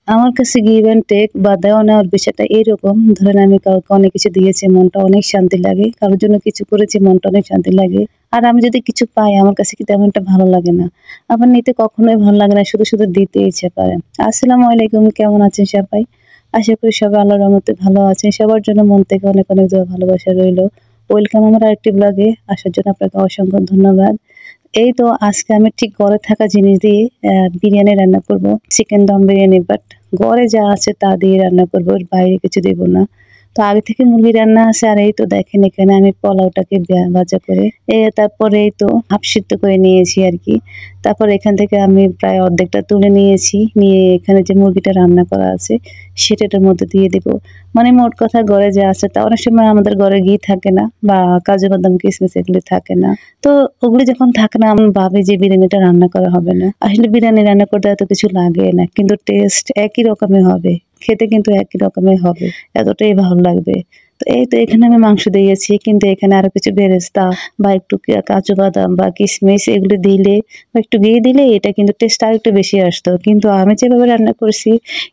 আমার কাছে give and take বা দেওয়া নেওয়ার বিষয়টা এরকম, ধরেন আমি কাউকে অনেক কিছু দিয়েছি, মনটা অনেক শান্তি লাগে। কারোর জন্য কিছু করেছি, মনটা অনেক শান্তি লাগে। আর আমি যদি কিছু পাই আমার কাছে কি তেমন একটা ভালো লাগে না। আবার নিতে কখনোই ভালো লাগে না, শুধু দিতে ইচ্ছে করে। আসসালামু আলাইকুম, কেমন আছেন সবাই? আশা করি সবাই আল্লাহর রহমতে ভালো আছেন। সবার জন্য মন থেকে অনেক দোয়া ভালোবাসা রইলো। ওয়েলকাম আমার আরেকটি ব্লগে। আসার জন্য আপনাকে অসংখ্য ধন্যবাদ। এই তো আজকে আমি ঠিক ঘরে থাকা জিনিস দিয়ে বিরিয়ানি রান্না করব। চিকেন দম বিরিয়ানি, বাট ঘরে যা আছে তা দিয়ে রান্না করব। এর বাইরে কিছু দেব না। তো আগে থেকে মুরগি রান্না আছে, আর এই তো দেখেন এখানে আমি পোলাওটাকে ভাজা করে তারপরে এই তো হাফ সিদ্ধ করে নিয়েছি আরকি। তারপর এখান থেকে আমি প্রায় অর্ধেকটা তুলে নিয়েছি। নিয়ে এখানে যে মুরগিটা রান্না করা আছে সেটা এটার মধ্যে দিয়ে দিব। মানে মোট কথা ঘরে যা আছে তা, অনেক সময় আমাদের ঘরে ঘি থাকে না বা কাজু বাদাম কিশমিশ এগুলি থাকে না। তো ওগুলি যখন থাকে না, আমি ভাবি যে বিরিয়ানিটা রান্না করা হবে না। আসলে বিরিয়ানি রান্না করতে এত কিছু লাগে না, কিন্তু টেস্ট একই রকমের হবে। খেতে কিন্তু একই রকমের হবে। এতটাই ভালো লাগবে। তো এই তো এখানে আমি মাংস দিয়েছি, কিন্তু এখানে আরো কিছু বেরেস্তা বা একটু কাজু বাদাম বা কিশমিশ এগুলো দিলে বা একটু ঘি দিলে এটা কিন্তু টেস্ট আরেকটু বেশি আসতো। কিন্তু আমি যেভাবে রান্না করছি,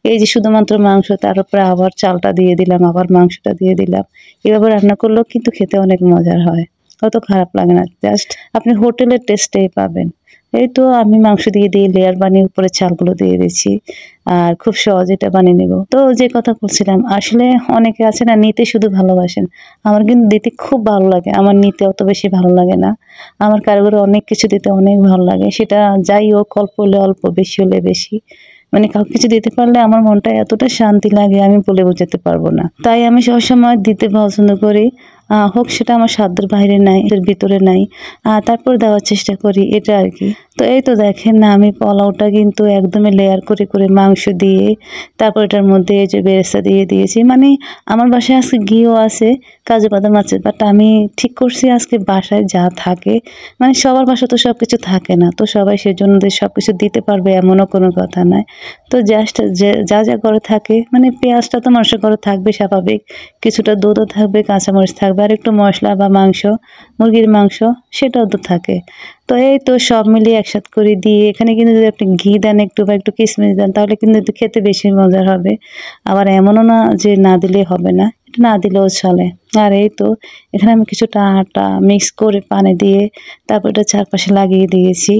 এই যে শুধুমাত্র মাংস, তার উপরে আবার চালটা দিয়ে দিলাম, আবার মাংসটা দিয়ে দিলাম। এভাবে রান্না করলেও কিন্তু খেতে অনেক মজার হয়। অত খারাপ লাগে না। জাস্ট আপনি হোটেলের টেস্টেই পাবেন। এই তো আমি মাংস দিয়ে লেয়ার বানিয়ে উপরে চালগুলো দিয়ে দিচ্ছি। আর খুব সহজে এটা বানিয়ে নেব। তো যে কথা বলছিলাম, আসলে অনেকে আছে না নিতে শুধু ভালোবাসেন। আমার কিন্তু দিতে খুব ভালো লাগে। আমার নিতে অত বেশি ভালো লাগে না। আমার কারিগরে অনেক কিছু দিতে অনেক ভালো লাগে। সেটা যাই হোক, অল্প হলে অল্প, বেশি হলে বেশি। মানে কাউকে কিছু দিতে পারলে আমার মনটা এতটা শান্তি লাগে আমি বলে বোঝাতে পারবো না। তাই আমি সবসময় দিতে পছন্দ করি। হোক সেটা আমার সাধ্যের বাইরে নাই, এর ভিতরে নাই। তারপর দেওয়ার চেষ্টা করি, এটা আরকি। তো এই তো দেখেন না, আমি পোলাওটা কিন্তু একদমই লেয়ার করে মাংস দিয়ে, তারপর এটার মধ্যে এই যে বেরেস্তা দিয়ে দিয়েছি। মানে আমার বাসায় আজকে ঘিও আছে, কাজু বাদাম আছে। বাট আমি ঠিক করছি আজকে বাসায় যা থাকে, মানে সবার বাসায় তো সবকিছু থাকে না। তো সবাই সেজন্য যে সবকিছু দিতে পারবে এমনও কোনো কথা নাই। তো জাস্ট যা ঘরে থাকে, মানে পেঁয়াজটা তো মানুষের ঘরে থাকবে স্বাভাবিক। কিছুটা দুধও থাকবে, কাঁচামরিচ থাকবে, আর একটু মসলা বা মাংস, মুরগির মাংস সেটাও তো থাকে। তো এই তো সব মিলিয়ে একসাথে করে দিয়ে, এখানে কিন্তু যদি আপনি ঘি দেন একটু বা একটু কিশমিশ দেন, তাহলে কিন্তু এতে খেতে বেশি মজার হবে। আবার এমনও না যে না দিলে হবে না, এটা না দিলেও চলে। আর এই তো এখানে আমি কিছুটা আটা মিক্স করে পানি দিয়ে তারপর এটা চারপাশে লাগিয়ে দিয়েছি।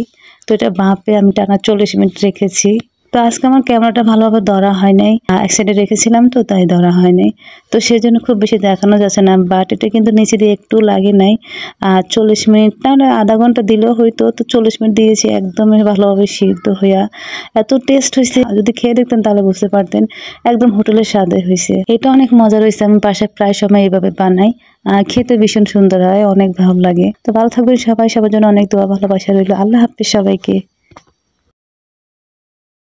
তো এটা ভাপে আমি টানা 40 মিনিট রেখেছি। তো আজকে আমার ক্যামেরাটা ভালোভাবে ধরা হয় নাই। এক সাইডে রেখেছিলাম তো তাই ধরা হয় নাই। তো সেজন্য খুব বেশি দেখানো যাচ্ছে না। বাট এটা কিন্তু নিচে দিয়ে একটু লাগে নাই। 40 মিনিট না আধা ঘন্টা দিলেও হইতো। তো 40 মিনিট দিয়েছি, একদমই ভালোভাবে সিদ্ধ হইয়া এত টেস্ট হইছে। যদি খেয়ে দেখতেন তাহলে বুঝতে পারতেন। একদম হোটেলের স্বাদে হইছে। এটা অনেক মজার হইছে। আমি বাসায় প্রায় সময় এভাবে বানাই। খেতে ভীষণ সুন্দর হয়, অনেক ভালো লাগে। তো ভালো থাকবেন সবাই। সবার জন্য অনেক দোয়া ভালোবাসা রইলো। আল্লাহ হাফেজ সবাইকে।